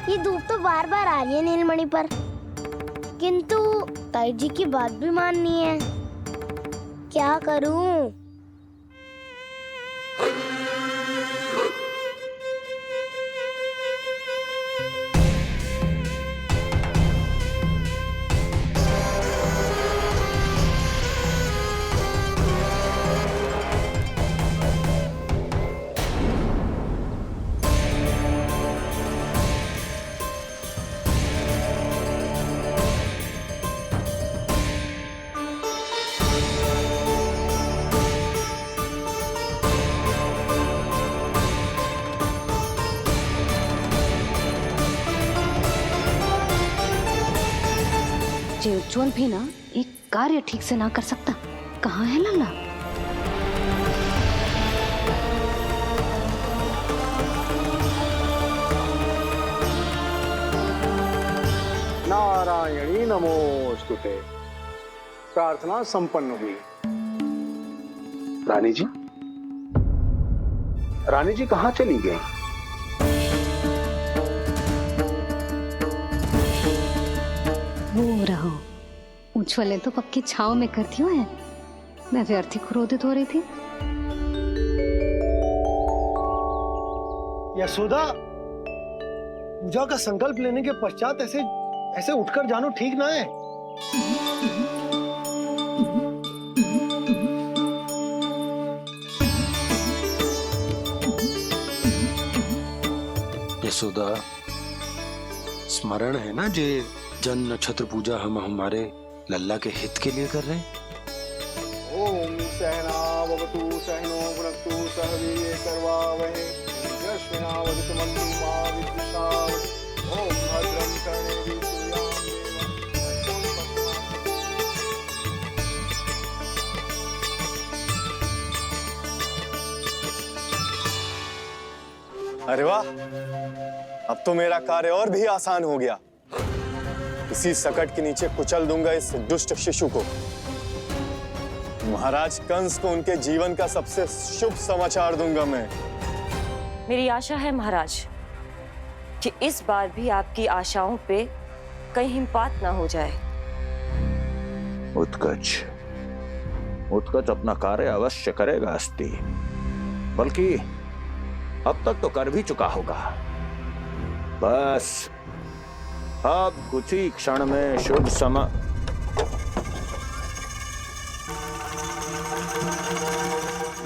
ये धूप तो बार बार आ रही है नीलमणि पर, किंतु ताई जी की बात भी माननी है। क्या करूं? जे उज्जवल भी ना एक कार्य ठीक से ना कर सकता। कहाँ है लल्ला? नारायणी नमोस्तुते। प्रार्थना संपन्न हुई। रानी जी, रानी जी कहाँ चली गई? वो रहो, उज्जवल तो पक्की छाव में करती हुए है। मैं व्यर्थ ही क्रोधित हो रही थी। यशोदा, पूजा का संकल्प लेने के पश्चात ऐसे ऐसे उठकर जानो ठीक ना है। यशोदा, स्मरण है ना जे जन नक्षत्र पूजा हम हमारे लल्ला के हित के लिए कर रहे हैं। ओम सहनावतु सहनो भुनक्तु सह वीर्येण करवावहै तेजस्विनावधीतमस्तु मा विद्विषावहै। ओम भद्रं कर्णेभिः शृणुयाम देवः। अरे वाह, अब तो मेरा कार्य और भी आसान हो गया। इसी सकट के नीचे कुचल दूंगा इस दुष्ट शिशु को। महाराज कंस को उनके जीवन का सबसे शुभ समाचार दूंगा मैं। मेरी आशा है महाराज कि इस बार भी आपकी आशाओं पे कहीं हिमपात ना हो जाए। उत्कच उत्कच अपना कार्य अवश्य करेगा अस्ति, बल्कि अब तक तो कर भी चुका होगा। बस अब कुछ ही क्षण में शुभ समय।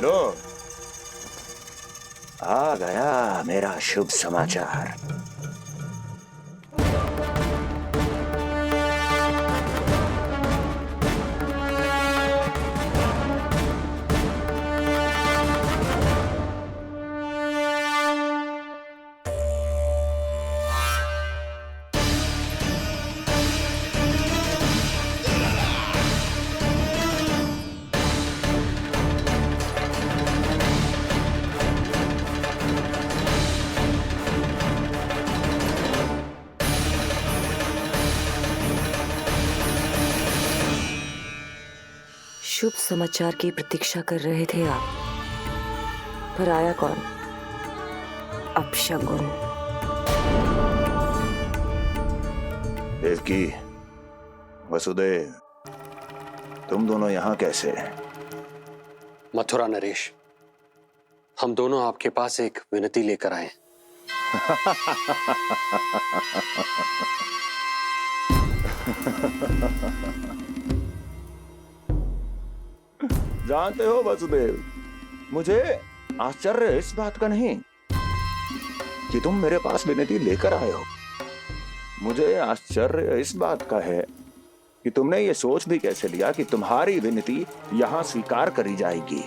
लो, आ गया मेरा शुभ समाचार। शुभ समाचार की प्रतीक्षा कर रहे थे आप, पर आया कौन? अपशगुन। देवकी, वसुदेव, तुम दोनों यहाँ कैसे? मथुरा नरेश, हम दोनों आपके पास एक विनती लेकर आए। जानते हो वसुदेव, मुझे आश्चर्य इस बात का नहीं कि तुम मेरे पास विनती लेकर आए हो। मुझे आश्चर्य इस बात का है कि तुमने ये सोच भी कैसे लिया कि तुम्हारी विनती यहां स्वीकार करी जाएगी।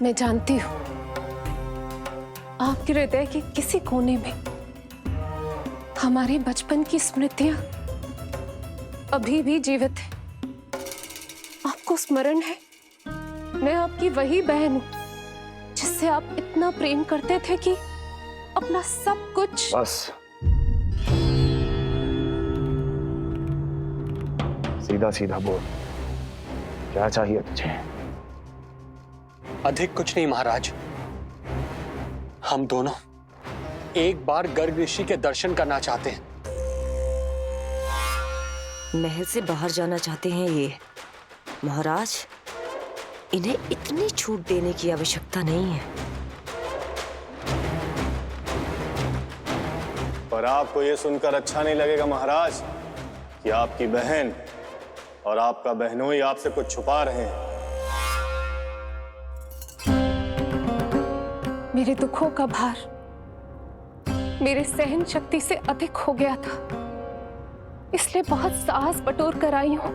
मैं जानती हूँ आपके हृदय के किसी कोने में हमारे बचपन की स्मृतियां अभी भी जीवित है। आपको स्मरण है, मैं आपकी वही बहन हूँ जिससे आप इतना प्रेम करते थे कि अपना सब कुछ। बस सीधा सीधा बोल, क्या चाहिए तुझे? अधिक कुछ नहीं महाराज। हम दोनों एक बार गर्ग ऋषि के दर्शन करना चाहते हैं। महल से बाहर जाना चाहते हैं ये। महाराज, इन्हें इतनी छूट देने की आवश्यकता नहीं है। पर आपको ये सुनकर अच्छा नहीं लगेगा महाराज कि आपकी बहन और आपका बहनोई आपसे कुछ छुपा रहे हैं। मेरे दुखों का भार मेरे सहन शक्ति से अधिक हो गया था, इसलिए बहुत साहस बटोर कर आई हूं।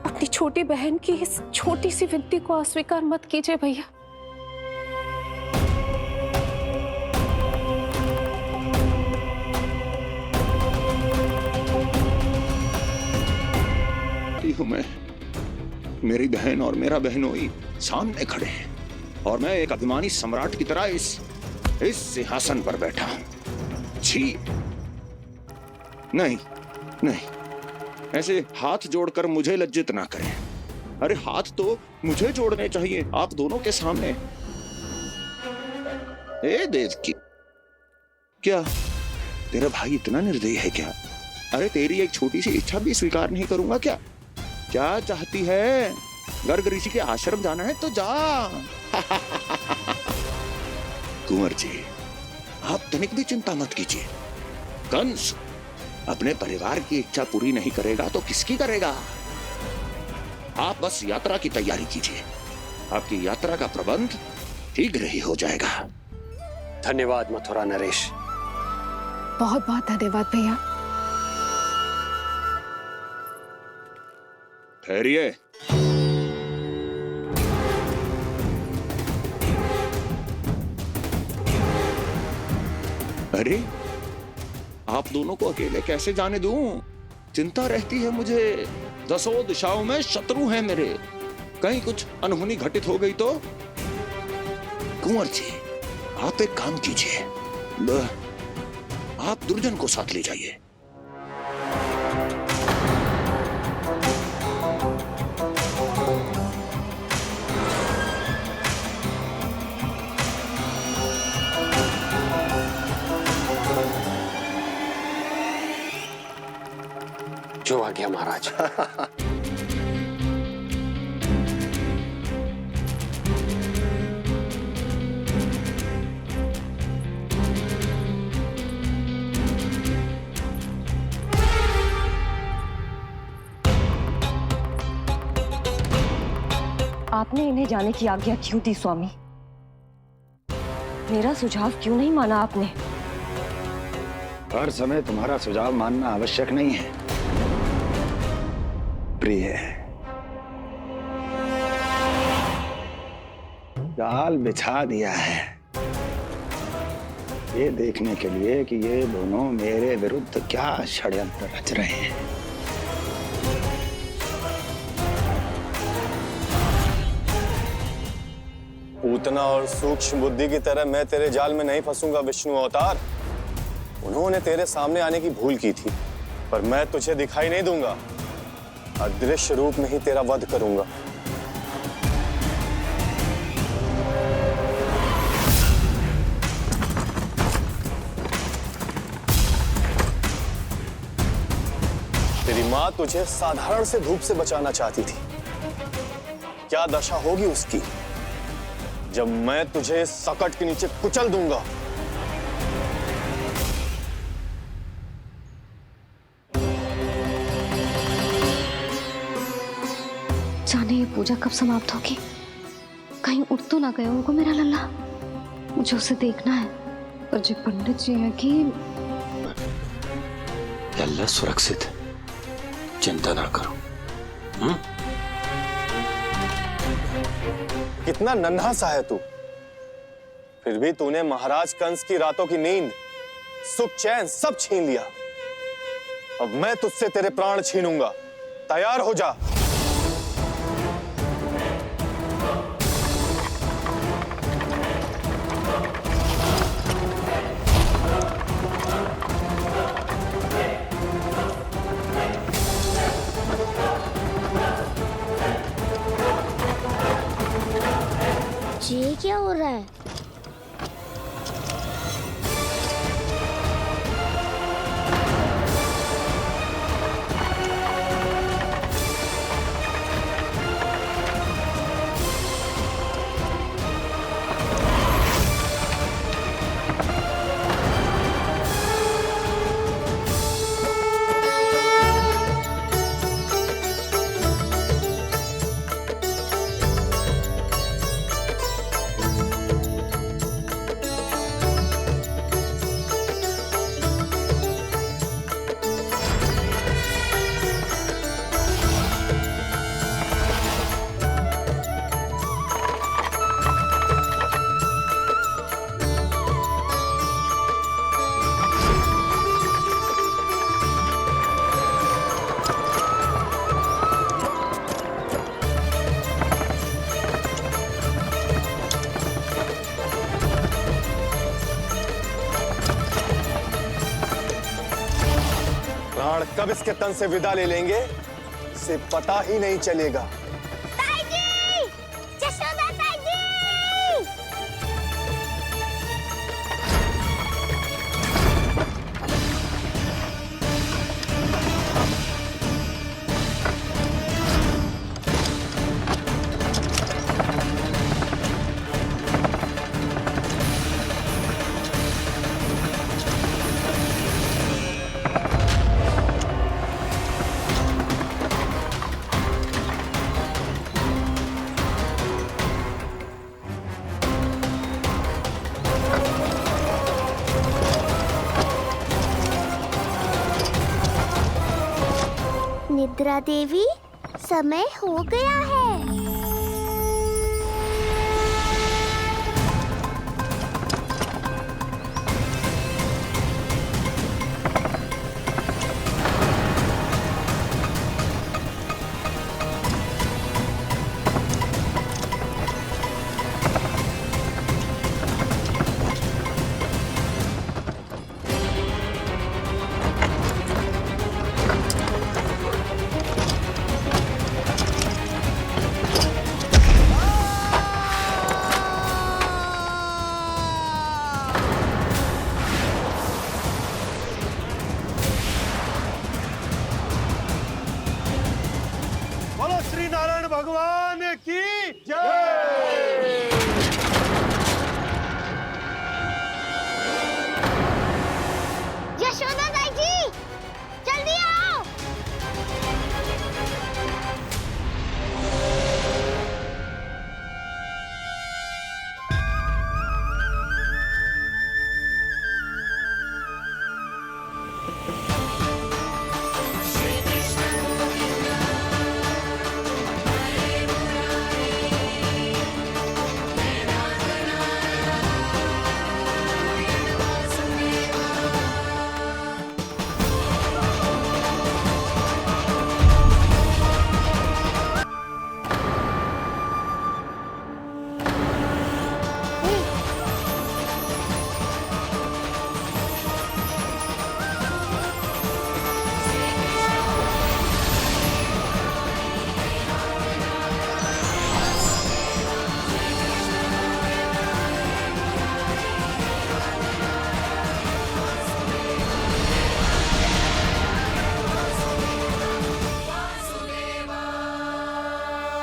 अपनी छोटी बहन की इस छोटी सी विनती को अस्वीकार मत कीजिए भैया। मैं, मेरी बहन और मेरा बहनोई सामने खड़े हैं और मैं एक अभिमानी सम्राट की तरह इस सिंहासन पर बैठा हूं। छी, नहीं नहीं, ऐसे हाथ जोड़कर मुझे लज्जित ना करें। अरे हाथ तो मुझे जोड़ने चाहिए आप दोनों के सामने। ए देवकी, क्या तेरा भाई इतना निर्दयी है क्या? अरे तेरी एक छोटी सी इच्छा भी स्वीकार नहीं करूंगा क्या? क्या चाहती है? गर्ग ऋषि के आश्रम जाना है तो जा। कुंवर जी, आप तनिक भी चिंता मत कीजिए। कंस अपने परिवार की इच्छा पूरी नहीं करेगा तो किसकी करेगा? आप बस यात्रा की तैयारी कीजिए, आपकी यात्रा का प्रबंध शीघ्र ही हो जाएगा। धन्यवाद मथुरा नरेश। बहुत बहुत धन्यवाद भैया। ठहरिए। अरे आप दोनों को अकेले कैसे जाने दूं? चिंता रहती है मुझे। 10 दिशाओं में शत्रु हैं मेरे, कहीं कुछ अनहोनी घटित हो गई तो? कुंवर जी, आप एक काम कीजिए, आप दुर्जन को साथ ले जाइए। जो आ गया महाराज। आपने इन्हें जाने की आज्ञा क्यों दी स्वामी? मेरा सुझाव क्यों नहीं माना आपने? हर समय तुम्हारा सुझाव मानना आवश्यक नहीं है प्रिय। जाल बिछा दिया है ये देखने के लिए कि ये दोनों मेरे विरुद्ध क्या षड्यंत्र रच रहे हैं। पूतना और सूक्ष्म बुद्धि की तरह मैं तेरे जाल में नहीं फंसूंगा विष्णु अवतार। उन्होंने तेरे सामने आने की भूल की थी, पर मैं तुझे दिखाई नहीं दूंगा। अदृश्य रूप में ही तेरा वध करूंगा। तेरी मां तुझे साधारण से धूप से बचाना चाहती थी। क्या दशा होगी उसकी जब मैं तुझे सकट के नीचे कुचल दूंगा। जाने ये पूजा कब समाप्त होगी। कहीं उठ तो ना गए होगा मेरा लल्ला। मुझे उसे देखना है। पर जो पंडित जी है कि लल्ला सुरक्षित है, चिंता ना करो। कितना नन्हा सा है तू, फिर भी तूने महाराज कंस की रातों की नींद, सुख चैन सब छीन लिया। अब मैं तुझसे तेरे प्राण छीनूंगा। तैयार हो जा। ये क्या हो रहा है? प्राण कब इसके तन से विदा ले लेंगे, इसे पता ही नहीं चलेगा। ताई जी! जशोदा ताई जी! निद्रा देवी, समय हो गया है। बोलो श्री नारायण भगवान की जय। यशोदा ताई जी, जल्दी आओ।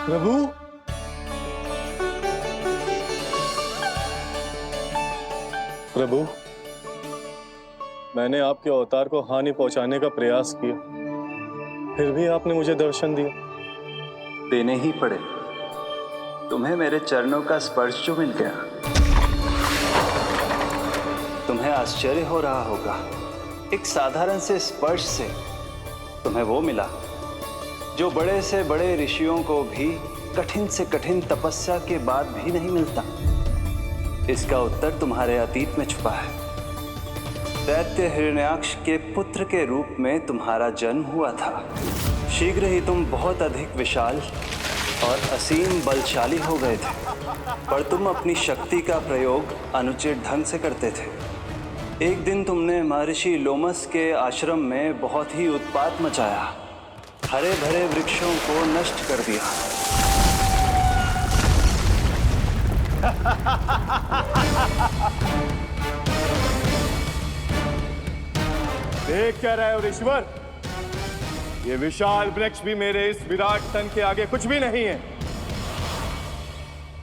प्रभु, प्रभु, मैंने आपके अवतार को हानि पहुंचाने का प्रयास किया, फिर भी आपने मुझे दर्शन दिया। देने ही पड़े। तुम्हें मेरे चरणों का स्पर्श जो मिल गया, तुम्हें आश्चर्य हो रहा होगा। एक साधारण से स्पर्श से तुम्हें वो मिला जो बड़े से बड़े ऋषियों को भी कठिन से कठिन तपस्या के बाद भी नहीं मिलता। इसका उत्तर तुम्हारे अतीत में छुपा है। दैत्य हिरण्याक्ष के पुत्र के रूप में तुम्हारा जन्म हुआ था। शीघ्र ही तुम बहुत अधिक विशाल और असीम बलशाली हो गए थे, पर तुम अपनी शक्ति का प्रयोग अनुचित ढंग से करते थे। एक दिन तुमने महर्षि लोमस के आश्रम में बहुत ही उत्पात मचाया, हरे भरे वृक्षों को नष्ट कर दिया। देख क्या रहे हो ऋषिवर? ये विशाल वृक्ष भी मेरे इस विराट तन के आगे कुछ भी नहीं है।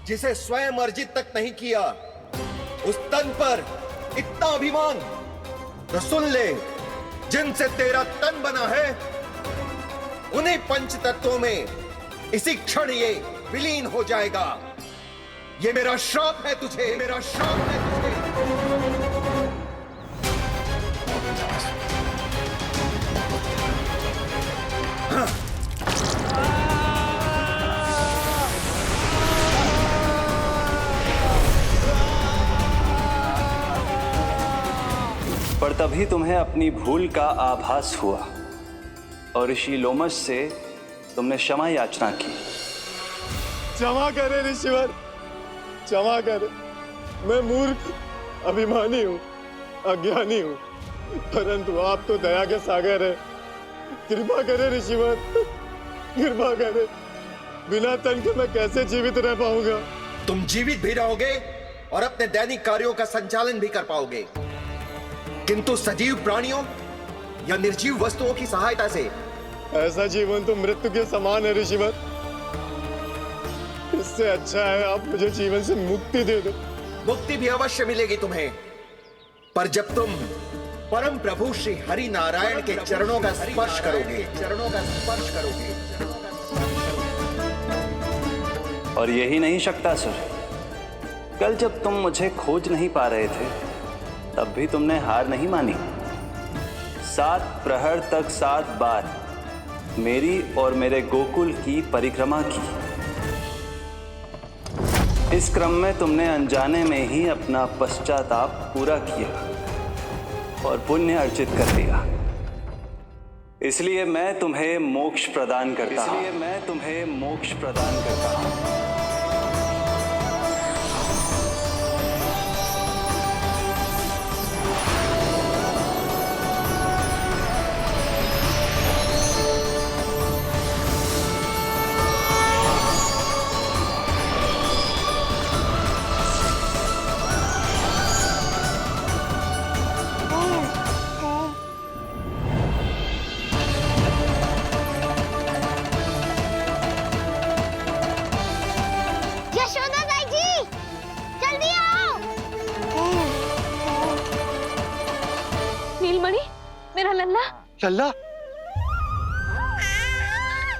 जिसे स्वयं अर्जित तक नहीं किया, उस तन पर इतना अभिमान, तो सुन ले, जिनसे तेरा तन बना है उन्हीं पंच तत्वों में इसी क्षण ये विलीन हो जाएगा। ये मेरा श्राप है तुझे, मेरा श्राप है तुझे। पर तभी तुम्हें अपनी भूल का आभास हुआ और ऋषि लोमस से तुमने क्षमा याचना की। क्षमा करे ऋषिवर, क्षमा करे। मैं मूर्ख, अभिमानी हूँ, अज्ञानी हूँ, परंतु आप तो दया के सागर है। कृपा करे ऋषिवर, कृपा करे। बिना तन के मैं कैसे जीवित रह पाऊंगा? तुम जीवित भी रहोगे और अपने दैनिक कार्यों का संचालन भी कर पाओगे, किंतु सजीव प्राणियों या निर्जीव वस्तुओं की सहायता से ऐसा जीवन तो मृत्यु के समान है ऋषिवर। इससे अच्छा है आप मुझे जीवन से मुक्ति दे दो। मुक्ति भी अवश्य मिलेगी तुम्हें, पर जब तुम परम प्रभु श्री हरि नारायण के चरणों का स्पर्श करोगे, चरणों का स्पर्श करोगे। और यही नहीं शक्तासुर, कल जब तुम मुझे खोज नहीं पा रहे थे, तब भी तुमने हार नहीं मानी। 7 प्रहर तक 7 बार मेरी और मेरे गोकुल की परिक्रमा की। इस क्रम में तुमने अनजाने में ही अपना पश्चाताप पूरा किया और पुण्य अर्जित कर लिया। इसलिए मैं तुम्हें मोक्ष प्रदान करता हूं। इसलिए मैं तुम्हें मोक्ष प्रदान करता हूं। लल्ला,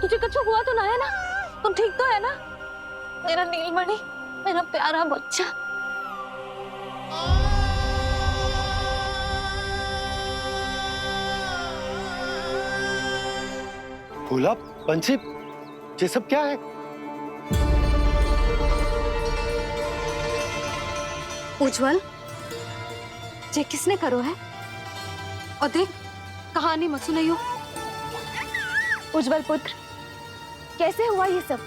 तुझे कुछ हुआ तो ना है ना? तुम ठीक तो है ना? मेरा नीलमणि, मेरा प्यारा बच्चा। भोला, बंसी, ये सब क्या है? उज्जवल, ये किसने करो है? और देख, कहानी मत सुनाइयो। उज्जवल पुत्र, कैसे हुआ ये सब?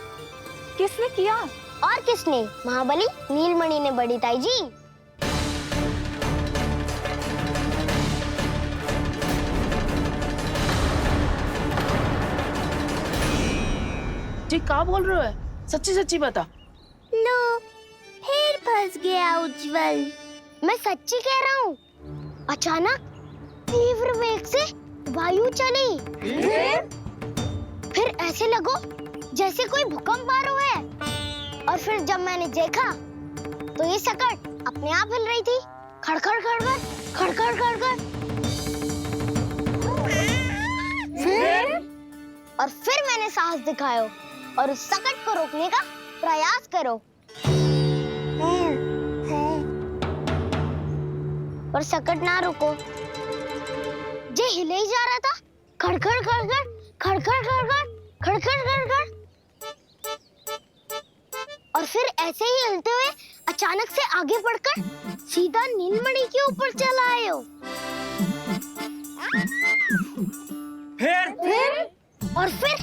किसने किया? और किसने? महाबली नीलमणि ने, बड़ी ताई जी। जी क्या बोल रहे हो? सच्ची सच्ची बता। लो, फिर फंस गया उज्जवल। मैं सच्ची कह रहा हूँ। अचानक तीव्र वेग से वायु चली। फिर ऐसे लगो जैसे कोई भूकंप आ रहा है। और फिर जब मैंने देखा तो ये सकट अपने आप हिल रही थी, खड़खड़ खड़खड़ खड़खड़ खड़खड़। और फिर मैंने साहस दिखाया और उस संकट को रोकने का प्रयास करो। और संकट ना रुको, जे हिले ही जा रहा था, खड़खड़ खड़खड़ खड़खड़ खड़खड़ खड़खड़ खड़खड़, और फिर ऐसे ही हिलते हुए अचानक से आगे बढ़कर सीधा नीलमणि के ऊपर चला आए हो। फिर और फिर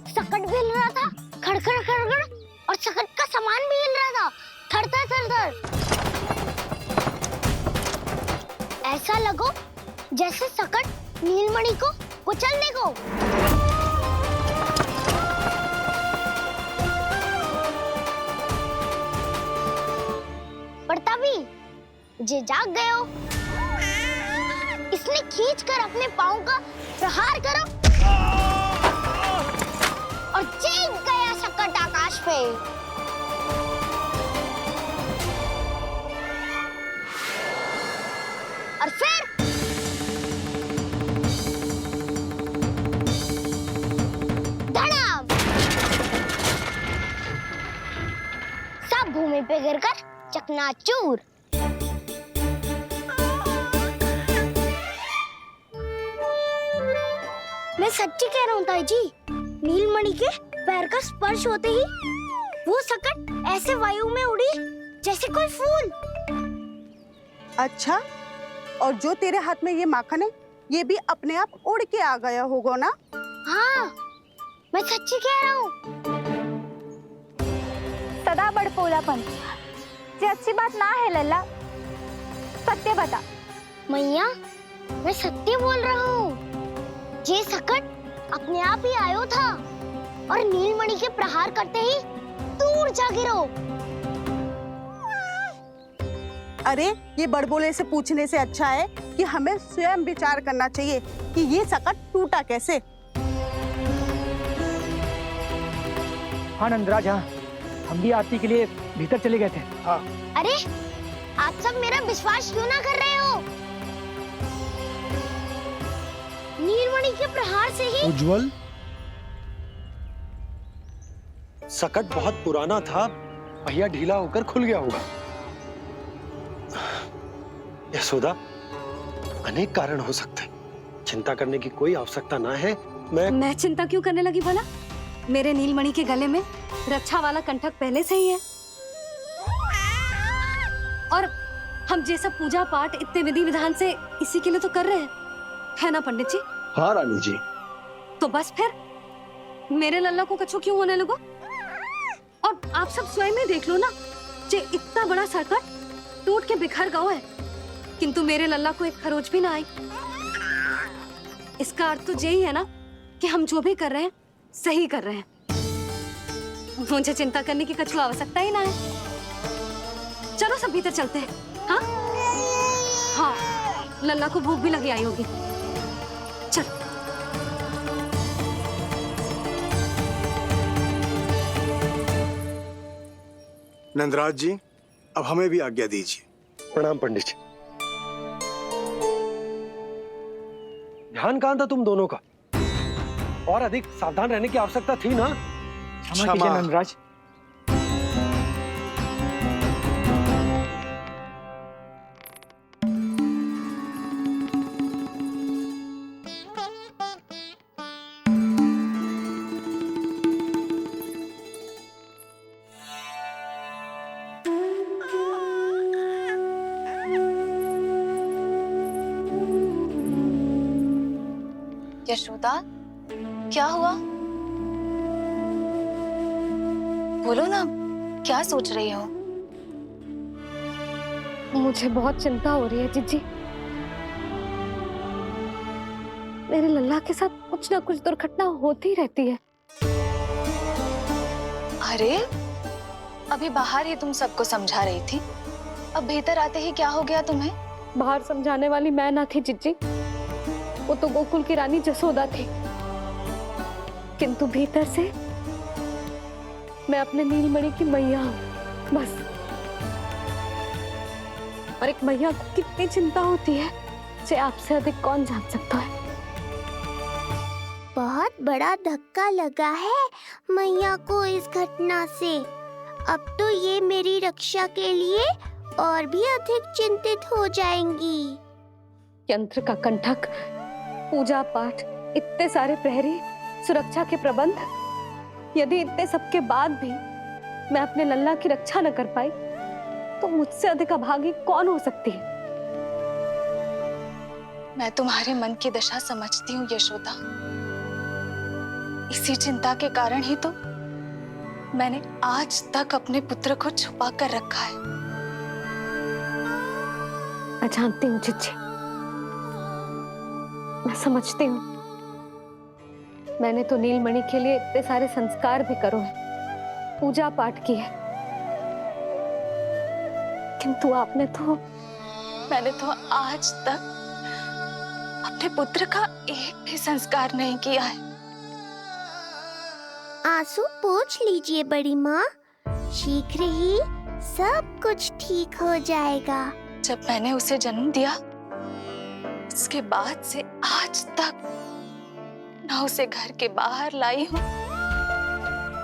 सकट भी हिल रहा था, खड़खड़ खड़खड़, और सकट का सामान भी हिल रहा था, थरथर थरथर। ऐसा लगो जैसे सकट नीलमणि को कुचलने को। पर तभी जे जाग गए हो, इसने खींचकर अपने पांव का प्रहार करो और चीख गया सकट आकाश पे। और फिर धड़ाम, सब भूमि पे गिरकर चकनाचूर। मैं सच्ची कह रहा हूँ ताई जी, नीलमणि के पैर का स्पर्श होते ही वो सकट ऐसे वायु में उड़ी जैसे कोई फूल। अच्छा, और जो तेरे हाथ में ये माखन है, ये भी अपने आप उड़ के आ गया होगा ना? हाँ, मैं सच्ची कह रहा हूँ। सदा बड़पोलापन, ये अच्छी बात ना है लल्ला, सत्य बता। मैया, मैं सत्य बोल रहा हूँ। ये सकट अपने आप ही आयो था और नीलमणि के प्रहार करते ही दूर जा गिरो। अरे, ये बड़बोले से पूछने से अच्छा है कि हमें स्वयं विचार करना चाहिए कि ये सकट टूटा कैसे। हाँ नंदराज, हाँ, हम भी आरती के लिए भीतर चले गए थे। हाँ। अरे, आप सब मेरा विश्वास क्यों ना कर रहे हो? नीलमणि के प्रहार से ही उज्जवल, सकट बहुत पुराना था, भैया ढीला होकर खुल गया होगा। यशोदा, अनेक कारण हो सकते हैं, चिंता करने की कोई आवश्यकता ना है। मैं चिंता क्यों करने लगी भला? मेरे नीलमणि के गले में रक्षा वाला कंठक पहले से ही है, और हम ये सब पूजा पाठ इतने विधि विधान से इसी के लिए तो कर रहे हैं, है ना पंडित जी? हाँ रानी जी। तो बस फिर मेरे लल्ला को कछु क्यों होने लगो? और आप सब स्वयं ही देख लो ना, जे इतना बड़ा सकट टूट के बिखर गया है, किंतु मेरे लल्ला को एक खरोच भी ना आई। इसका अर्थ तो यही है ना कि हम जो भी कर रहे हैं सही कर रहे हैं। मुझे चिंता करने की कछु आवश्यकता ही ना है। चलो सब भीतर चलते हैं। हाँ हाँ, लल्ला को भूख भी लगी आई होगी। चल। नंदराज जी, अब हमें भी आज्ञा दीजिए। प्रणाम पंडित जी। ध्यान कहाँ था तुम दोनों का? और अधिक सावधान रहने की आवश्यकता थी ना? क्षमा कीजिए नंदराज। यशोदा, क्या हुआ? बोलो ना, क्या सोच रही हो? मुझे बहुत चिंता हो रही है जीजी। मेरे लल्ला के साथ कुछ ना कुछ दुर्घटना होती रहती है। अरे, अभी बाहर ही तुम सबको समझा रही थी, अब भीतर आते ही क्या हो गया तुम्हें? बाहर समझाने वाली मैं ना थी जीजी, वो तो गोकुल की रानी जसोदा थी, किंतु भीतर से मैं अपने नीलमणि की मैया हूँ, बस। और एक मैया को कितनी चिंता होती है, से आपसे अधिक कौन जान सकता है। बहुत बड़ा धक्का लगा है मैया को इस घटना से। अब तो ये मेरी रक्षा के लिए और भी अधिक चिंतित हो जाएंगी। यंत्र का कंठक, पूजा पाठ, इतने सारे प्रहरी, सुरक्षा के प्रबंध, यदि इतने सबके बाद भी मैं अपने लल्ला की रक्षा न कर पाई तो मुझसे अधिक अभागी कौन हो सकती है? मैं तुम्हारे मन की दशा समझती हूँ यशोदा। इसी चिंता के कारण ही तो मैंने आज तक अपने पुत्र को छुपा कर रखा है। मैं जानती हूँ चिच्ची, मैं समझती हूँ। मैंने तो नीलमणि के लिए इतने सारे संस्कार भी करो है, पूजा पाठ की है, किंतु मैंने तो आज तक अपने पुत्र का एक भी संस्कार नहीं किया है। आंसू पोंछ लीजिए बड़ी माँ, शीघ्र ही सब कुछ ठीक हो जाएगा। जब मैंने उसे जन्म दिया उसके बाद से आज तक न उसे घर के बाहर लाई हूँ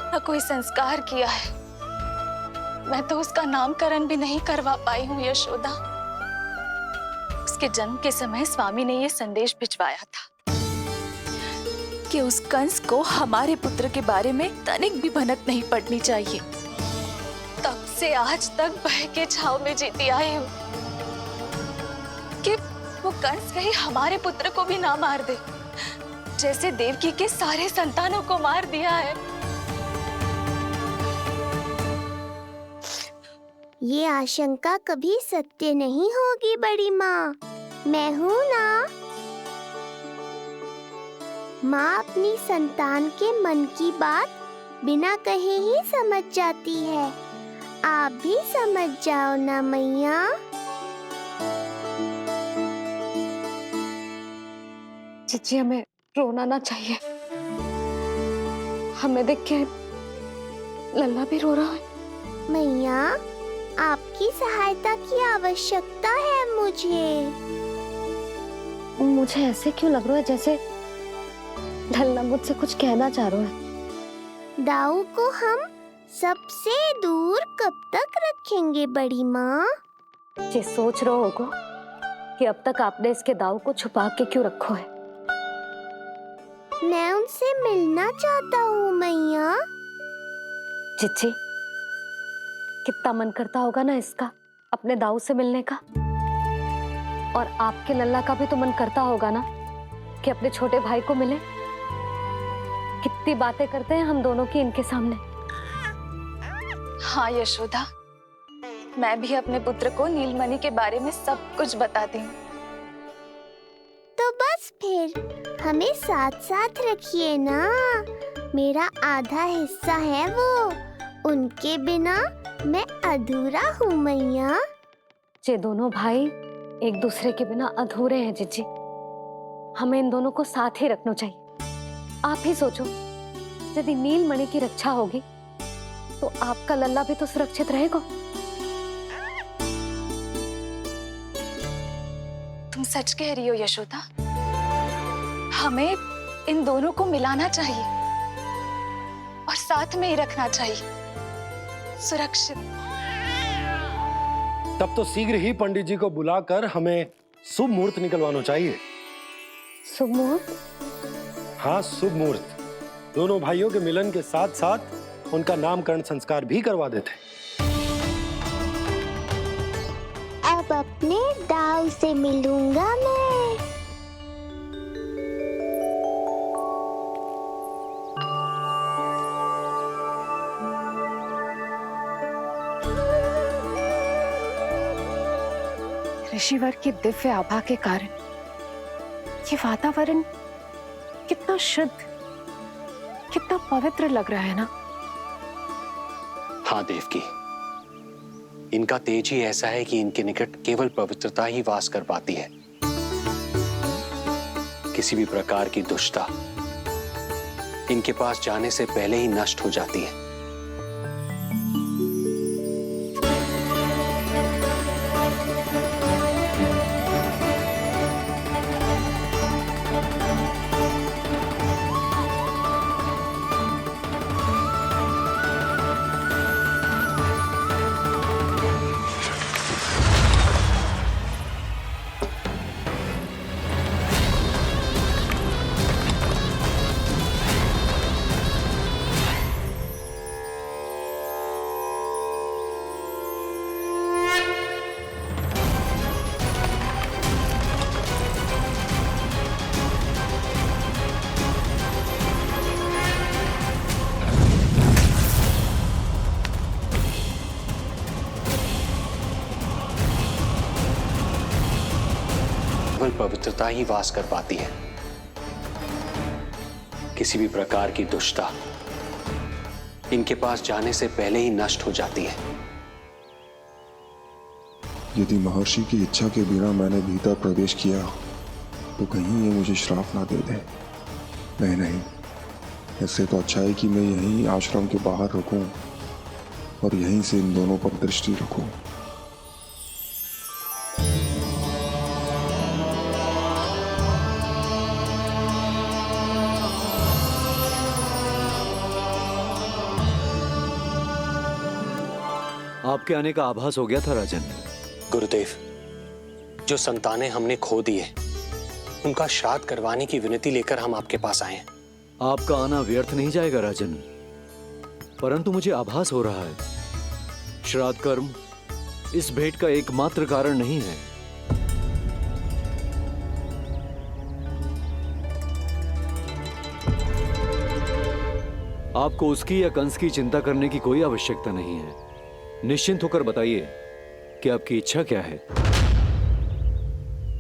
न कोई संस्कार किया है। मैं तो उसका नामकरण भी नहीं करवा पाई हूँ यशोदा। उसके जन्म के समय स्वामी ने ये संदेश भिजवाया था कि उस कंस को हमारे पुत्र के बारे में तनिक भी भनक नहीं पड़नी चाहिए। तब से आज तक भय के छाव में जीती आई हूँ कि वो कंस कहीं हमारे पुत्र को भी ना मार दे, जैसे देवकी के सारे संतानों को मार दिया है। ये आशंका कभी सत्य नहीं होगी बड़ी माँ, मैं हूँ ना। माँ अपनी संतान के मन की बात बिना कहे ही समझ जाती है। आप भी समझ जाओ ना मैया। चिच्ची, हमें रोना ना चाहिए। हमें देख के लल्ला भी रो रहा है। मैया, आपकी सहायता की आवश्यकता है मुझे ऐसे क्यों लग रहा है जैसे लल्ला मुझसे कुछ कहना चाह रहा है? दाऊ को हम सबसे दूर कब तक रखेंगे बड़ी माँ? ये सोच रहे होगो कि अब तक आपने इसके दाऊ को छुपा के क्यों रखो है? मैं उनसे मिलना चाहता हूँ मैया। चिच्ची, कितना मन करता होगा ना इसका अपने दाऊ से मिलने का। और आपके लल्ला का भी तो मन करता होगा ना कि अपने छोटे भाई को मिले। कितनी बातें करते हैं हम दोनों की इनके सामने। हाँ यशोदा, मैं भी अपने पुत्र को नीलमणि के बारे में सब कुछ बताती हूँ। तो बस फिर हमें साथ साथ रखिए ना। मेरा आधा हिस्सा है वो, उनके बिना मैं अधूरा हूँ मैया। ये दोनों भाई एक दूसरे के बिना अधूरे हैं जिज्जी। हमें इन दोनों को साथ ही रखना चाहिए। आप ही सोचो, यदि नीलमणि की रक्षा होगी तो आपका लल्ला भी तो सुरक्षित रहेगा। तुम सच कह रही हो यशोदा। हमें इन दोनों को मिलाना चाहिए और साथ में ही रखना चाहिए, सुरक्षित। तब तो शीघ्र ही पंडित जी को बुलाकर हमें शुभ मुहूर्त निकलवाना चाहिए। शुभ मुहूर्त? हाँ, शुभ मुहूर्त। दोनों भाइयों के मिलन के साथ साथ उनका नामकरण संस्कार भी करवा देते। अब अपने दाऊ से मिलूंगा मैं। ऋषिवर की दिव्य आभा के कारण ये वातावरण कितना शुद्ध, कितना पवित्र लग रहा है ना। हाँ देवकी, इनका तेज ही ऐसा है कि इनके निकट केवल पवित्रता ही वास कर पाती है। किसी भी प्रकार की दुष्टता इनके पास जाने से पहले ही नष्ट हो जाती है। पवित्रता ही वास कर पाती है। किसी भी प्रकार की दुष्टता इनके पास जाने से पहले ही नष्ट हो जाती है। यदि महर्षि की इच्छा के बिना मैंने भीतर प्रवेश किया तो कहीं ये मुझे श्राप ना दे दे। नहीं, इससे तो अच्छा है कि मैं यहीं आश्रम के बाहर रुकूं और यहीं से इन दोनों पर दृष्टि रखूं। आपके आने का आभास हो गया था राजन। गुरुदेव, जो संतानें हमने खो दी है उनका श्राद्ध करवाने की विनती लेकर हम आपके पास आए हैं। आपका आना व्यर्थ नहीं जाएगा राजन, परंतु मुझे आभास हो रहा है श्राद्ध कर्म इस भेंट का एकमात्र कारण नहीं है। आपको उसकी या कंस की चिंता करने की कोई आवश्यकता नहीं है। निश्चिंत होकर बताइए कि आपकी इच्छा क्या है।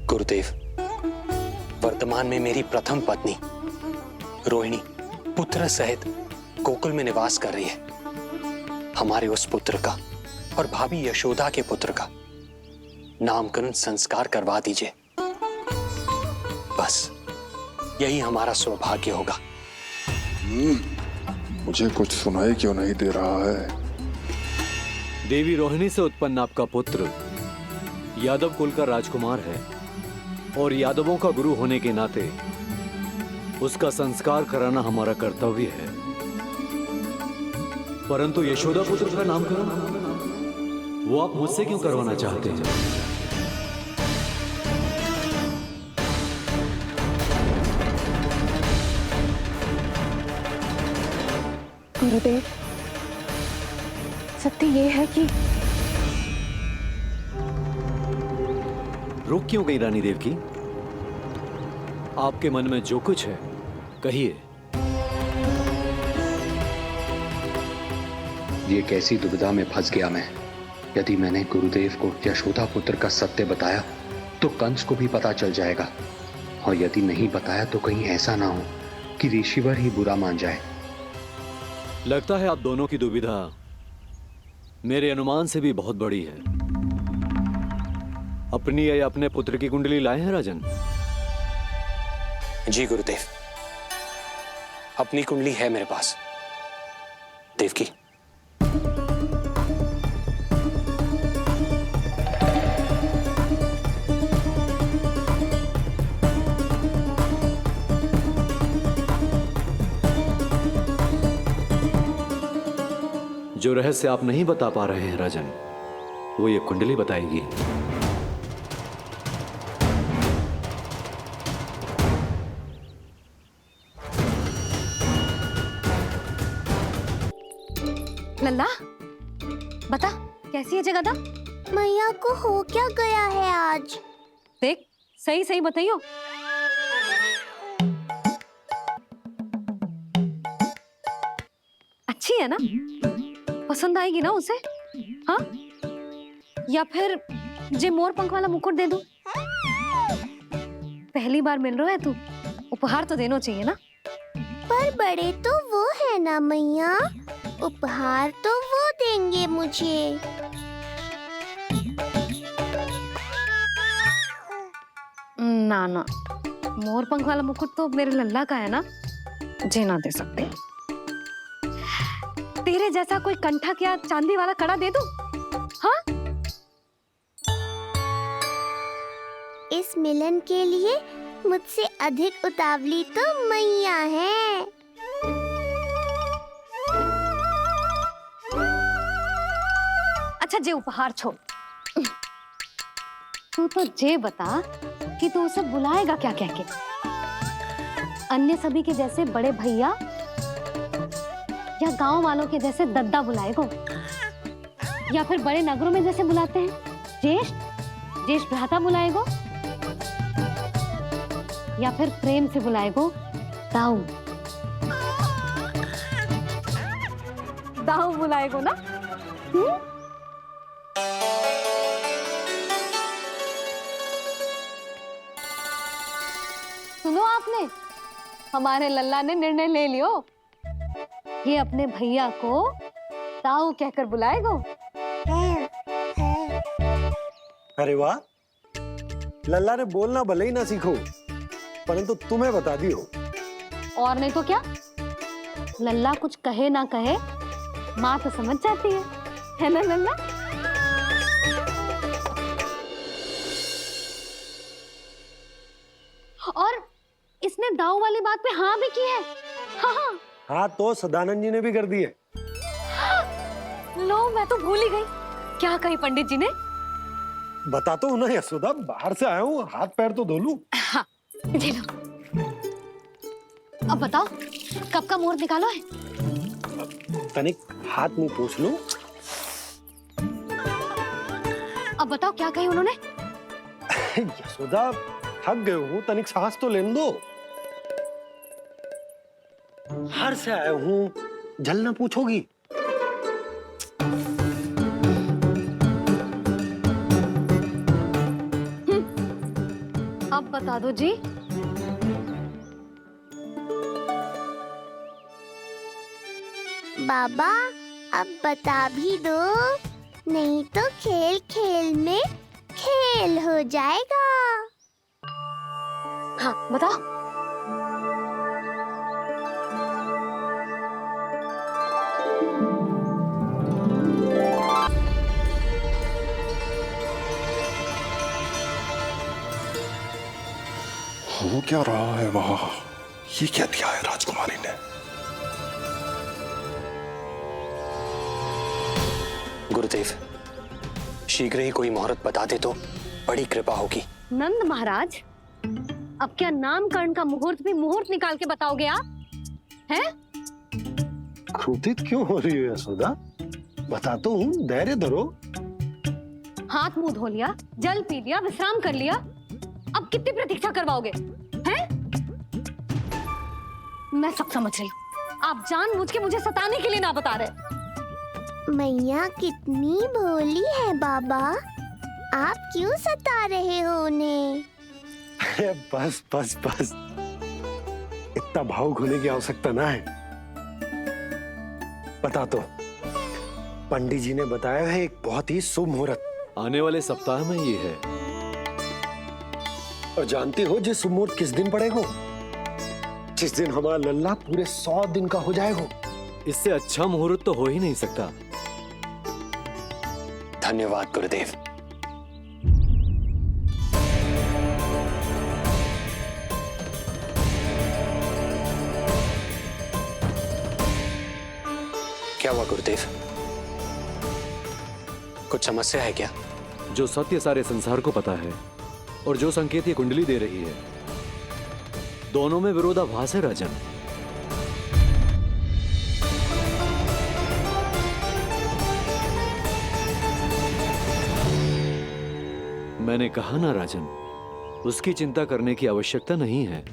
गुरुदेव, वर्तमान में मेरी प्रथम पत्नी रोहिणी पुत्र सहित गोकुल में निवास कर रही है। हमारे उस पुत्र का और भाभी यशोदा के पुत्र का नामकरण संस्कार करवा दीजिए। बस यही हमारा सौभाग्य होगा। मुझे कुछ सुनाई क्यों नहीं दे रहा है? देवी रोहिणी से उत्पन्न आपका पुत्र यादव कुल का राजकुमार है और यादवों का गुरु होने के नाते उसका संस्कार कराना हमारा कर्तव्य है। परंतु यशोदा पुत्र का नामकरण वो आप मुझसे क्यों करवाना चाहते हैं? गुरुदेव, सत्य ये है कि रुक क्यों गई रानी देव की? आपके मन में जो कुछ है कहिए। ये कैसी दुविधा में फंस गया मैं। यदि मैंने गुरुदेव को यशोदा पुत्र का सत्य बताया तो कंस को भी पता चल जाएगा, और यदि नहीं बताया तो कहीं ऐसा ना हो कि ऋषिवर ही बुरा मान जाए। लगता है आप दोनों की दुविधा मेरे अनुमान से भी बहुत बड़ी है। अपनी या अपने पुत्र की कुंडली लाए हैं राजन? जी गुरुदेव, अपनी कुंडली है मेरे पास। देवकी, जो रहस्य आप नहीं बता पा रहे हैं राजन, वो ये कुंडली बताएगी। लल्ला, बता कैसी है जगदा? मैया को हो क्या गया है आज? देख, सही सही बताइयो। अच्छी है ना? पसंद आएगी ना उसे? हाँ? या फिर जे मोर पंख वाला मुकुट दे दूं? पहली बार मिल रहा है तू, उपहार तो देना चाहिए ना? पर बड़े तो वो है ना मैया, उपहार तो वो देंगे मुझे। ना ना, मोर पंख वाला मुकुट तो मेरे लल्ला का है ना, जे ना दे सकते। तेरे जैसा कोई कंठा क्या चांदी वाला कड़ा दे दूं? हाँ? इस मिलन के लिए मुझसे अधिक उतावली तो मैया है। अच्छा, जे उपहार छोड़, तू तो जे बता कि तू उसे बुलाएगा क्या कह के? अन्य सभी के जैसे बड़े भैया या गांव वालों के जैसे दद्दा बुलाएगो, या फिर बड़े नगरों में जैसे बुलाते हैं ज्येष्ठ भ्राता बुलाएगो, या फिर प्रेम से बुलाएगो दाऊ दाऊ बुलाएगो ना? आपने? हमारे लल्ला ने निर्णय ले लियो। ये अपने भैया को ताऊ कहकर बुलाएगो। अरे वाह, लल्ला ने बोलना भले ही ना सीखो, परंतु तुम्हें बता दियो। और नहीं तो क्या, लल्ला कुछ कहे ना कहे माँ तो समझ जाती है ना लल्ला? और इसने दाऊ वाली बात पे हाँ भी की है। हाँ हाँ तो सदानंद जी ने भी कर दिए। लो, मैं तो भूल ही गई। क्या कही पंडित जी ने? बता तो ना यशोदा, बाहर से आया हूँ, हाथ पैर तो धो लूं। हाँ, ये लो। अब बताओ, कब का मुहूर्त निकालो है? तनिक हाथ मुंह पूछ लूं। अब बताओ क्या कही उन्होंने? यशोदा थक गए हूँ, तनिक सांस तो लेने दो। बाहर से आया हूँ, जलना पूछोगी? अब बता दो जी। बाबा अब बता भी दो, नहीं तो खेल खेल में खेल हो जाएगा। हाँ बताओ। हो क्या रहा है वहां? ये क्या दिया है राजकुमारी ने? गुरुदेव, शीघ्र ही कोई मुहूर्त बता दे तो बड़ी कृपा होगी। नंद महाराज, अब क्या नामकरण का मुहूर्त भी मुहूर्त निकाल के बताओगे आप? हैं? क्रोधित क्यों हो रही हो यशोदा? बता तो हूँ, धैर्य धरो। हाथ मुंह धो लिया, जल पी लिया, विश्राम कर लिया, अब कितनी प्रतीक्षा करवाओगे? हैं? मैं सब समझ रही हूँ, आप जानबूझ के मुझे सताने के लिए ना बता रहे। मैया कितनी भोली है बाबा, आप क्यों सता रहे हो उन्हें? अरे बस बस बस, इतना भावुक होने की आवश्यकता ना है। बता तो, पंडित जी ने बताया है एक बहुत ही शुभ मुहूर्त आने वाले सप्ताह में ये है। और जानती हो जिस शुभ मुहूर्त किस दिन पड़ेगा? जिस दिन हमारा लल्ला पूरे 100 दिन का हो जाएगा। इससे अच्छा मुहूर्त तो हो ही नहीं सकता। धन्यवाद गुरुदेव। क्या हुआ गुरुदेव? कुछ समस्या है क्या? जो सत्य सारे संसार को पता है और जो संकेत ये कुंडली दे रही है, दोनों में विरोधाभास है राजन। मैंने कहा ना राजन, उसकी चिंता करने की आवश्यकता नहीं है।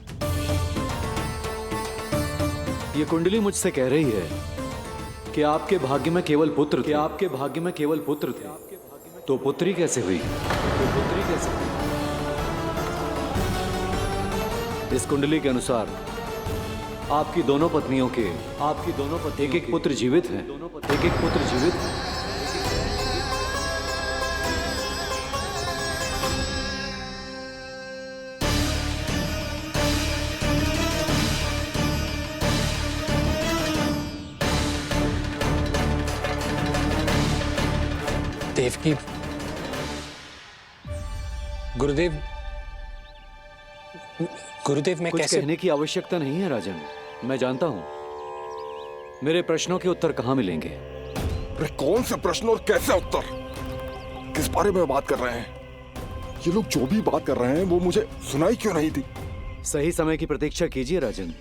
ये कुंडली मुझसे कह रही है कि आपके भाग्य में केवल पुत्र थे। आपके भाग्य में केवल पुत्र थे, तो पुत्री कैसे हुई? इस कुंडली के अनुसार आपकी दोनों पत्नियों के एक-एक पुत्र जीवित हैं। एक-एक पुत्र जीवित हैं। देवकी, गुरुदेव मैं कुछ कैसे? कहने की आवश्यकता नहीं है राजन, मैं जानता हूं मेरे प्रश्नों के उत्तर कहां मिलेंगे। अरे कौन से प्रश्न और कैसे उत्तर? किस बारे में बात कर रहे हैं? ये लोग जो भी बात कर रहे हैं वो मुझे सुनाई क्यों नहीं दी? सही समय की प्रतीक्षा कीजिए राजन,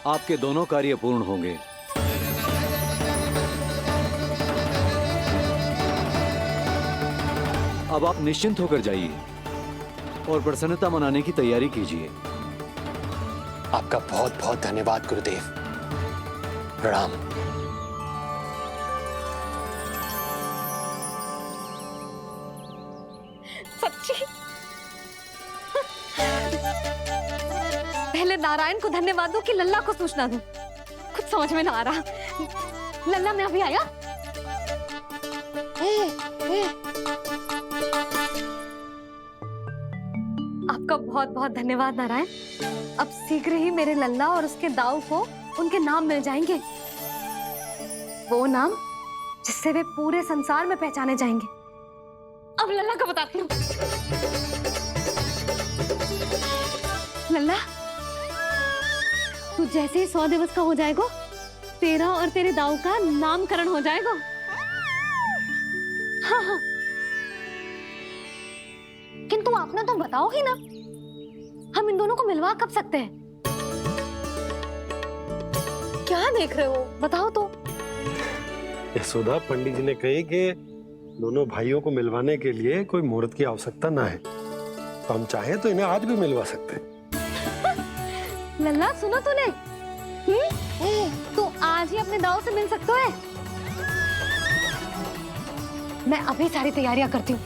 आपके दोनों कार्य पूर्ण होंगे। अब आप निश्चिंत होकर जाइए और प्रसन्नता मनाने की तैयारी कीजिए। आपका बहुत बहुत धन्यवाद गुरुदेव। प्रणाम। सच्ची? नारायण को धन्यवाद दूं कि लल्ला को सूचना दूं? कुछ समझ में ना आ रहा। लल्ला मैं अभी आया। आपका बहुत बहुत धन्यवाद नारायण। अब शीघ्र ही मेरे लल्ला और उसके दाऊ को उनके नाम मिल जाएंगे, वो नाम जिससे वे पूरे संसार में पहचाने जाएंगे। अब लल्ला का बताती हूँ। लल्ला, तू जैसे ही 100 दिवस का हो जाएगा, तेरा और तेरे दाऊ का नामकरण हो जाएगा। हाँ हाँ, किंतु आपने तो बताओ ही ना, हम इन दोनों को मिलवा कब सकते हैं? क्या देख रहे हो, बताओ तो। यशोदा, पंडित जी ने कही कि दोनों भाइयों को मिलवाने के लिए कोई मुहूर्त की आवश्यकता ना है, तो हम चाहें तो इन्हें आज भी मिलवा सकते हैं। लल्ला सुनो तूने, तू आज ही अपने दाऊ से मिल सकता है। मैं अभी सारी तैयारियां करती हूँ।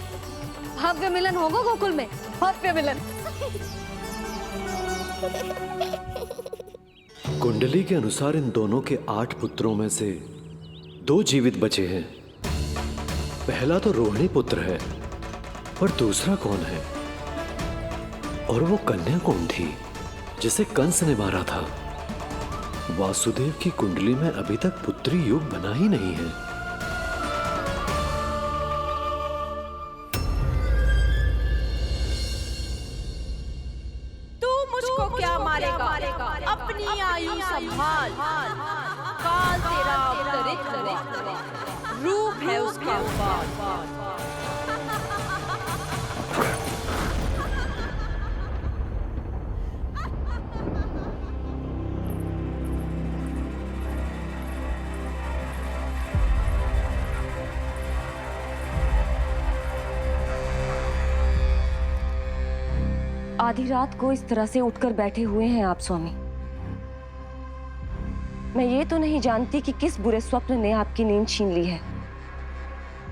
भव्य मिलन होगा गोकुल में, भव्य मिलन। कुंडली के अनुसार इन दोनों के 8 पुत्रों में से 2 जीवित बचे हैं। पहला तो रोहिणी पुत्र है, पर दूसरा कौन है? और वो कन्या कौन थी जिसे कंस ने मारा था? वासुदेव की कुंडली में अभी तक पुत्री योग बना ही नहीं है। तू मुझको क्या मारेगा? अपनी आयु संभाल, काल तेरा अवतरित रूप है उसका। आधी रात को इस तरह से उठकर बैठे हुए हैं आप स्वामी। मैं ये तो नहीं जानती कि किस बुरे स्वप्न ने आपकी नींद छीन ली है,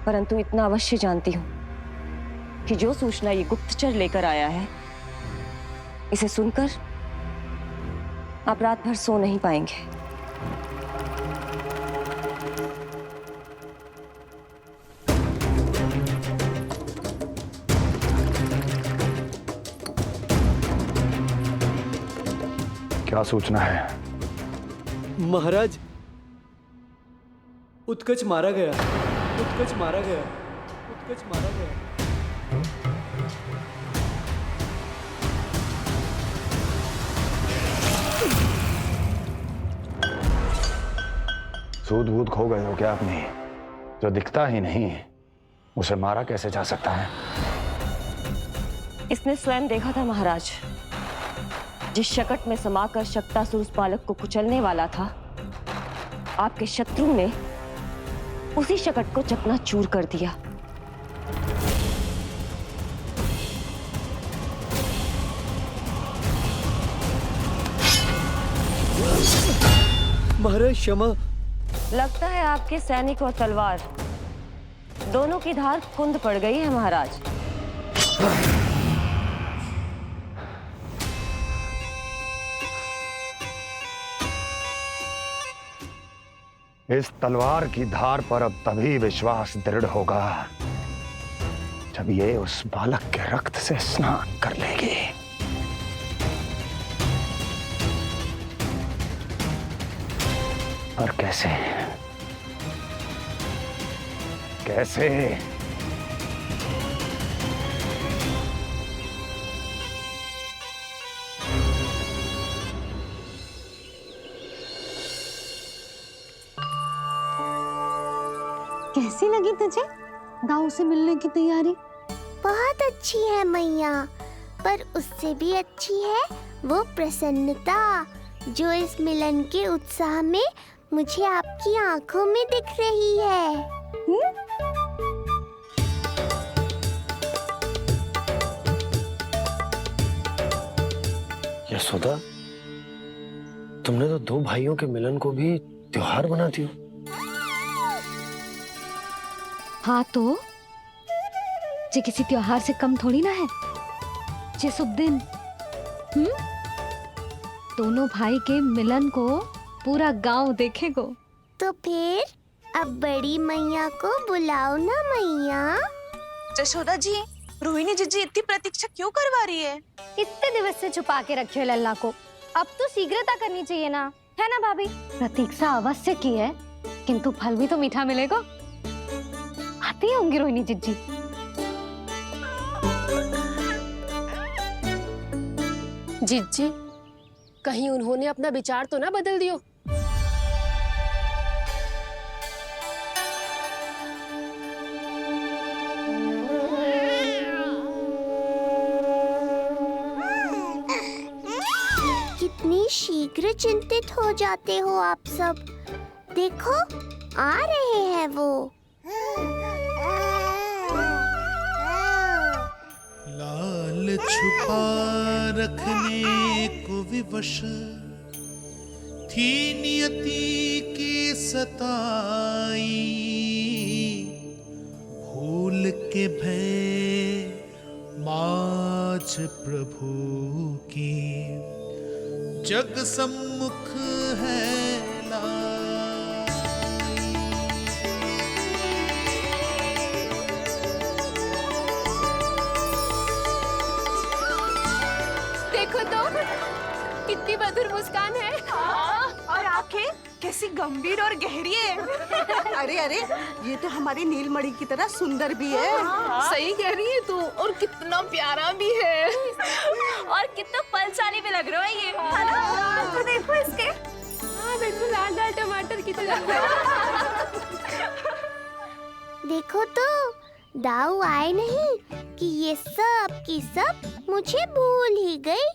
परंतु इतना अवश्य जानती हूँ कि जो सूचना ये गुप्तचर लेकर आया है, इसे सुनकर आप रात भर सो नहीं पाएंगे। क्या सूचना है? महाराज, उत्कच मारा गया, उत्कच मारा गया, उत्कच मारा गया। सूद बूद खो गए हो क्या अपनी? जो दिखता ही नहीं उसे मारा कैसे जा सकता है? इसने स्वयं देखा था महाराज। जिस शकट में समाकर शक्तासुर उस बालक को कुचलने वाला था, आपके शत्रु ने उसी शकट को चकनाचूर कर दिया। महाराज क्षमा। लगता है आपके सैनिक और तलवार दोनों की धार कुंद पड़ गई है महाराज। इस तलवार की धार पर अब तभी विश्वास दृढ़ होगा जब ये उस बालक के रक्त से स्नान कर लेगी। और कैसे? कैसे? कैसी लगी तुझे दाऊ से मिलने की तैयारी? बहुत अच्छी है मैया, पर उससे भी अच्छी है वो प्रसन्नता जो इस मिलन के उत्साह में मुझे आपकी आंखों में दिख रही है। यशोदा, तुमने तो 2 भाइयों के मिलन को भी त्योहार बना दिया। हाँ तो जे किसी त्योहार से कम थोड़ी ना है। जे शुभ दिन दोनों भाई के मिलन को पूरा गांव देखेगो। तो फिर अब बड़ी मैया को बुलाओ ना मैया। जशोदा जी, रोहिणी जीजी इतनी प्रतीक्षा क्यों करवा रही है? इतने दिवस से छुपा के रखे हो लल्ला को, अब तो शीघ्रता करनी चाहिए ना, है ना भाभी? प्रतीक्षा अवश्य की है, किंतु फल भी तो मीठा मिलेगा। आती होंगी रोहिणी जीजी। जीजी, कहीं उन्होंने अपना विचार तो ना बदल दियो? कितनी शीघ्र चिंतित हो जाते हो आप सब। देखो आ रहे हैं वो। लाल छुपा रखने को विवश थी नियति की सताई, भूल के भय माज प्रभु की जग सम्मुख है देखो तो कितनी मधुर मुस्कान है। और आंखें कैसी गंभीर और गहरी है। अरे अरे, ये तो हमारी नीलमणि की तरह सुंदर भी है। सही कह रही है तू, और कितना प्यारा भी है। और कितना बलशाली भी लग रहा है ये, है ना? तो देखो इसके। हाँ बिल्कुल, लाल लाल टमाटर की तरह। देखो तो दाऊ आए नहीं कि ये सब की सब मुझे भूल ही गई।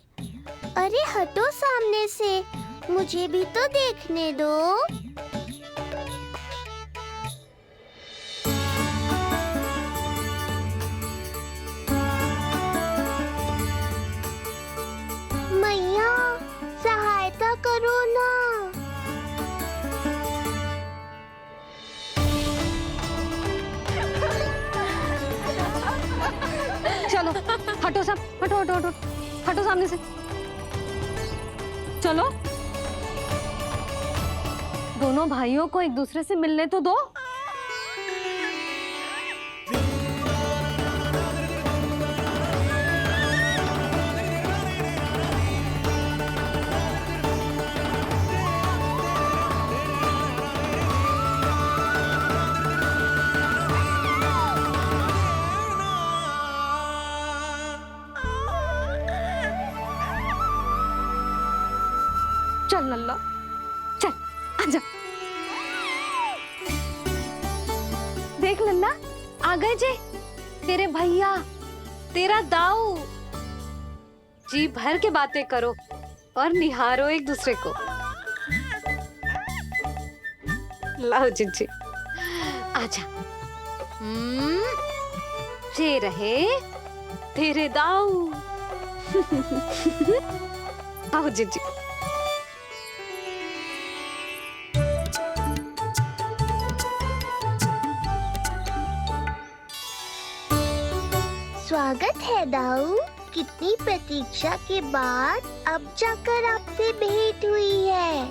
अरे हटो सामने से, मुझे भी तो देखने दो। मैया सहायता करो ना। चलो हटो सब, हटो हटो हटो, हटो सामने से। चलो दोनों भाइयों को एक दूसरे से मिलने तो दो। चल लल्ला, चल आजा। देख लल्ला, आ गए जे तेरे भैया, तेरा दाऊ। जी भर के बातें करो और निहारो एक दूसरे को। लाओ जिज्जी, आजा। ये रहे तेरे दाऊ। आओ जिज्जी। स्वागत है दाऊ। कितनी प्रतीक्षा के बाद अब जाकर आपसे भेंट हुई है।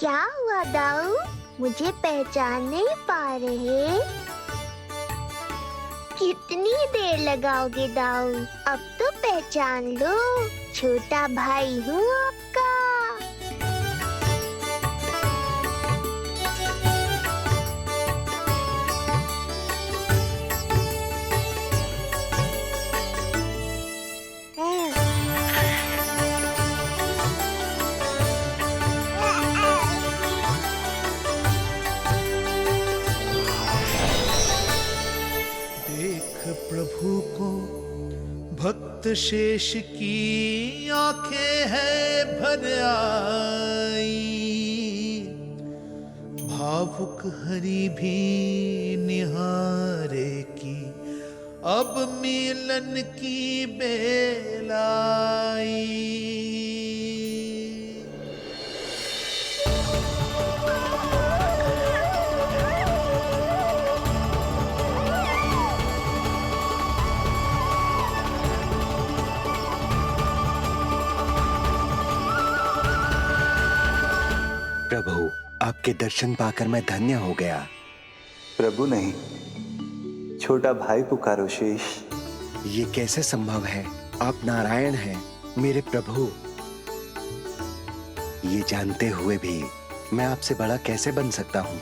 क्या हुआ दाऊ, मुझे पहचान नहीं पा रहे? कितनी देर लगाओगे दाऊ? अब तो पहचान लो, छोटा भाई हूँ आपका। प्रभु को भक्त शेष की आंखें है भर आई, भावुक हरि भी निहारे की अब मिलन की बेलाई। आपके दर्शन पाकर मैं धन्य हो गया। प्रभु नहीं, छोटा भाई पुकारो शेष। ये कैसे संभव है? आप नारायण हैं, मेरे प्रभु। ये जानते हुए भी मैं आपसे बड़ा कैसे बन सकता हूँ?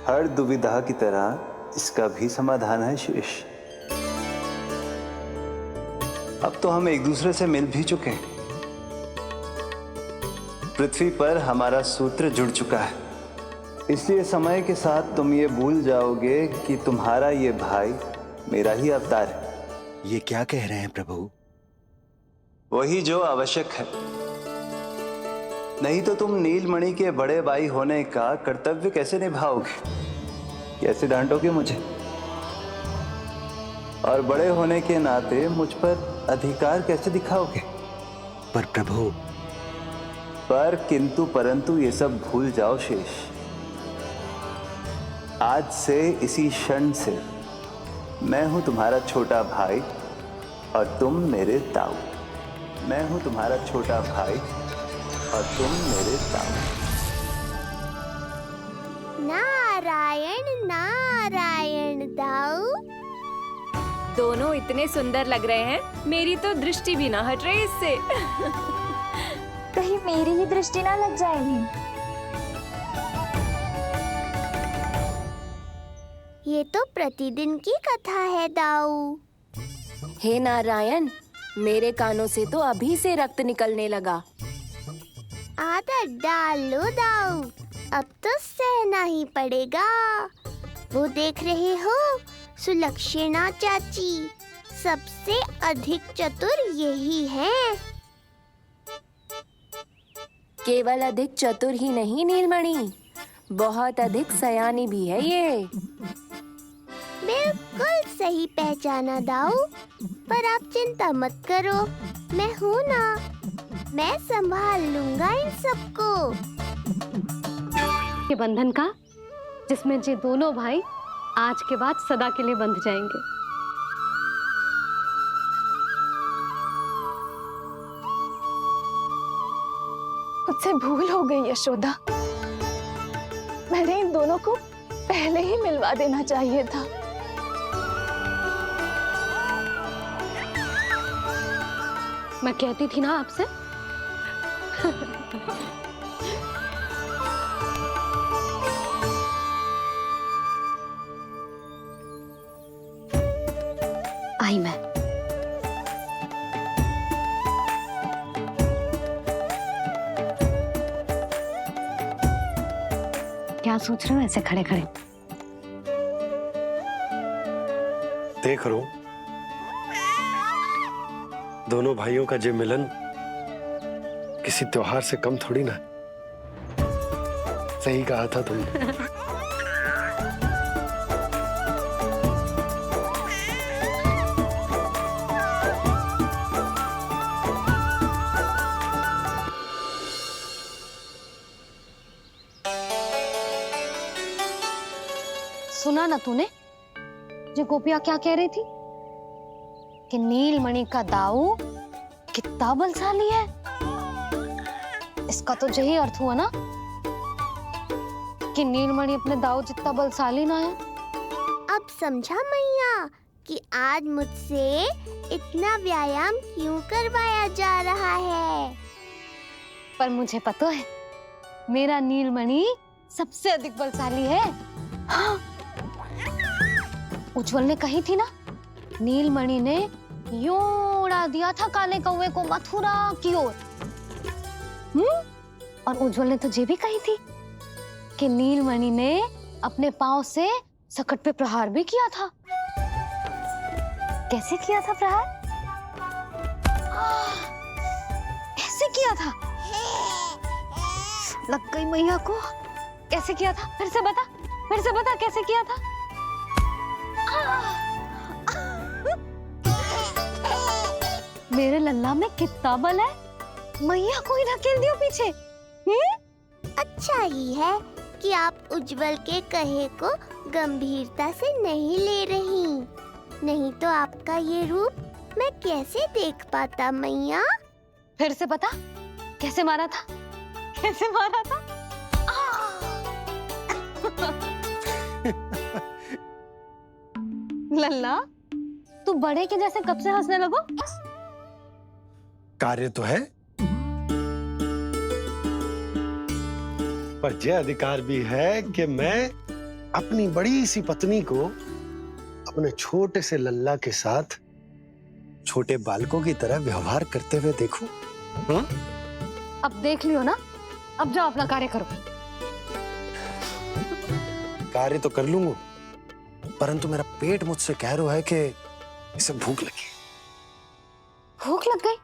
हर दुविधा की तरह इसका भी समाधान है शेष। अब तो हम एक दूसरे से मिल भी चुके हैं। पृथ्वी पर हमारा सूत्र जुड़ चुका है, इसलिए समय के साथ तुम ये भूल जाओगे कि तुम्हारा ये भाई मेरा ही अवतार है। ये क्या कह रहे हैं प्रभु? वही जो आवश्यक है। नहीं तो तुम नीलमणि के बड़े भाई होने का कर्तव्य कैसे निभाओगे? कैसे डांटोगे मुझे? और बड़े होने के नाते मुझ पर अधिकार कैसे दिखाओगे? पर प्रभु। पर किंतु परंतु ये सब भूल जाओ शेष। आज से इसी क्षण से मैं हूं तुम्हारा छोटा भाई और तुम मेरे ताऊ। मैं हूं तुम्हारा छोटा भाई और तुम मेरे ताऊ। नारायण नारायण दाऊ। दोनों इतने सुंदर लग रहे हैं, मेरी तो दृष्टि भी ना हट रही इससे। कहीं मेरी ही दृष्टि ना लग जाएगी। ये तो प्रतिदिन की कथा है दाऊ। हे नारायण, मेरे कानों से तो अभी से रक्त निकलने लगा। आदत डाल लो दाऊ, अब तो सहना ही पड़ेगा। वो देख रहे हो, सुलक्षणा चाची सबसे अधिक चतुर यही है। केवल अधिक चतुर ही नहीं नीलमणि, बहुत अधिक सयानी भी है ये। बिल्कुल सही पहचाना दाऊ, पर आप चिंता मत करो, मैं हूँ ना, मैं संभाल लूंगा इन सबको। के बंधन का, जिसमें ये दोनों भाई आज के बाद सदा के लिए बंध जाएंगे। मुझसे भूल हो गई यशोदा, मैंने इन दोनों को पहले ही मिलवा देना चाहिए था। मैं कहती थी ना आपसे। आई मैं। क्या सोच रहे हो ऐसे खड़े खड़े? देख रहा हूं दोनों भाइयों का ये मिलन किसी त्योहार से कम थोड़ी ना। सही कहा था तुमने। सुना ना तूने जो गोपियां क्या कह रही थी कि नीलमणि का दाऊ कितना बलशाली है। इसका तो यही अर्थ हुआ ना कि नीलमणि अपने दाऊ जितना बलशाली ना है। अब समझा मैया कि आज मुझसे इतना व्यायाम क्यों करवाया जा रहा है। पर मुझे पता है मेरा नीलमणि सबसे अधिक बलशाली है। हाँ। उज्जवल ने कही थी ना, नीलमणि ने यूं उड़ा दिया था काले कौवे को मथुरा की ओर। और उज्जवल ने तो ये भी कही थी कि नीलमणि ने अपने पांव से सकट पे प्रहार भी किया था। कैसे किया था प्रहार? कैसे किया था? लग गई मैया को। कैसे किया था? फिर से बता कैसे किया था? मेरे लल्ला में कितना बल है। मैया को ही ढकेल दियो पीछे। अच्छा ही है कि आप उज्जवल के कहे को गंभीरता से नहीं ले रही, नहीं तो आपका ये रूप मैं कैसे देख पाता मैया। फिर से बता कैसे मारा था? कैसे मारा था? लल्ला, तू बड़े के जैसे कब से हंसने लगो? कार्य तो है, पर यह अधिकार भी है कि मैं अपनी बड़ी सी पत्नी को अपने छोटे से लल्ला के साथ छोटे बालकों की तरह व्यवहार करते हुए देखूं। हाँ? अब देख लियो ना, अब जाओ अपना कार्य करो। कार्य तो कर लूंगा, परंतु मेरा पेट मुझसे कह रहा है कि इसे भूख लगी। भूख लग गई?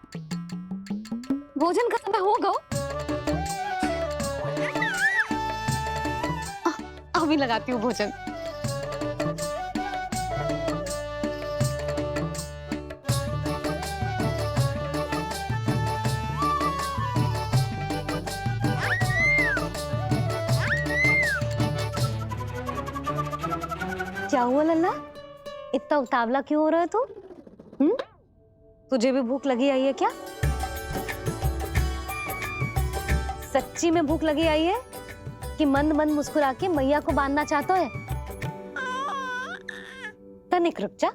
भोजन का समय होगा। अभी लगाती हूँ भोजन। क्या हुआ लल्ला, इतना उतावला क्यों हो रहा है तू? तुझे भी भूख लगी आई है क्या? सच्ची में भूख लगी आई है कि मंद मंद मुस्कुरा के मैया को बांधना चाहता है? तनिक रुक जा,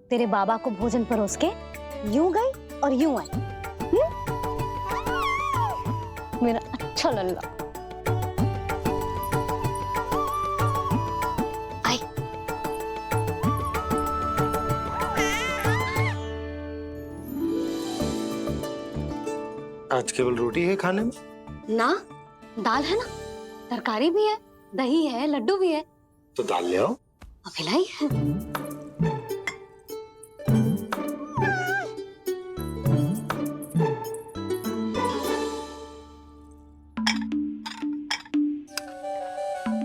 तेरे बाबा को भोजन परोस के यूं गई और यूं आई। मेरा अच्छा लल्ला। आई। आज केवल रोटी है खाने में? ना, दाल है ना, तरकारी भी है, दही है, लड्डू भी है। तो दाल ले आओ। अभी लाई है।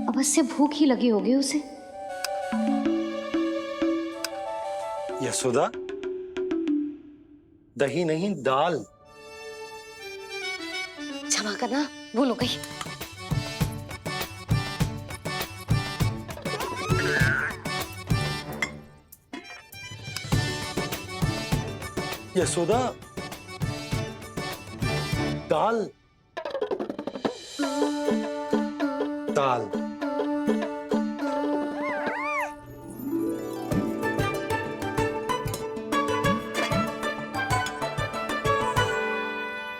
अवश्य भूख ही लगी होगी उसे। यशोदा, दही नहीं दाल। क्षमा करना, भूल हो गई। यशोदा, दाल दाल।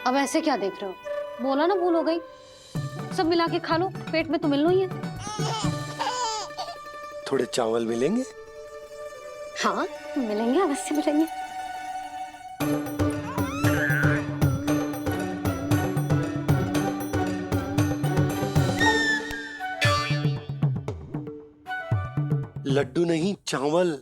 अब ऐसे क्या देख रहे हो? बोला ना भूल हो गई। सब मिला के खा लो, पेट में तो मिलना ही है। थोड़े चावल मिलेंगे? हाँ मिलेंगे, अवश्य मिलेंगे। लड्डू नहीं, चावल।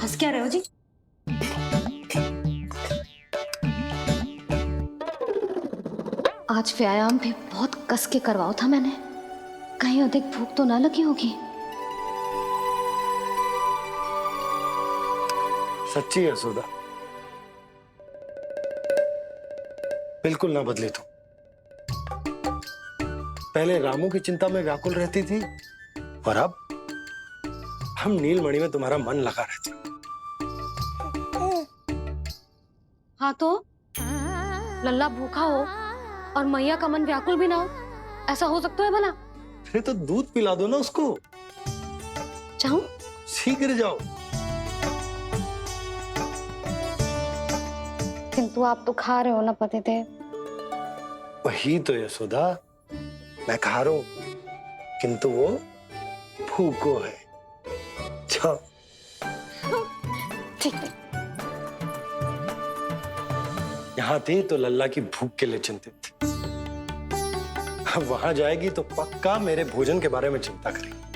हंस क्या रहे हो जी? आज व्यायाम भी बहुत कस के करवाओ था मैंने, कहीं अधिक भूख तो ना लगी होगी। सच्ची यशोदा, बिल्कुल ना बदले तू। पहले रामू की चिंता में व्याकुल रहती थी, और अब हम नीलमणि में तुम्हारा मन लगा रहता। हाँ तो लल्ला भूखा हो और मैया का मन व्याकुल भी ना हो, ऐसा हो सकता है भला? फिर तो दूध पिला दो ना उसको। जाऊं? शीघ्र जाओ। किंतु आप तो खा रहे हो ना पतिदेव। वही तो यशोदा, मैं खा रहा हूं, किंतु वो भूखो है। जाओ। ठीक है। यहाँ थी तो लल्ला की भूख के लिए चिंतित थी, अब वहां जाएगी तो पक्का मेरे भोजन के बारे में चिंता करेगी।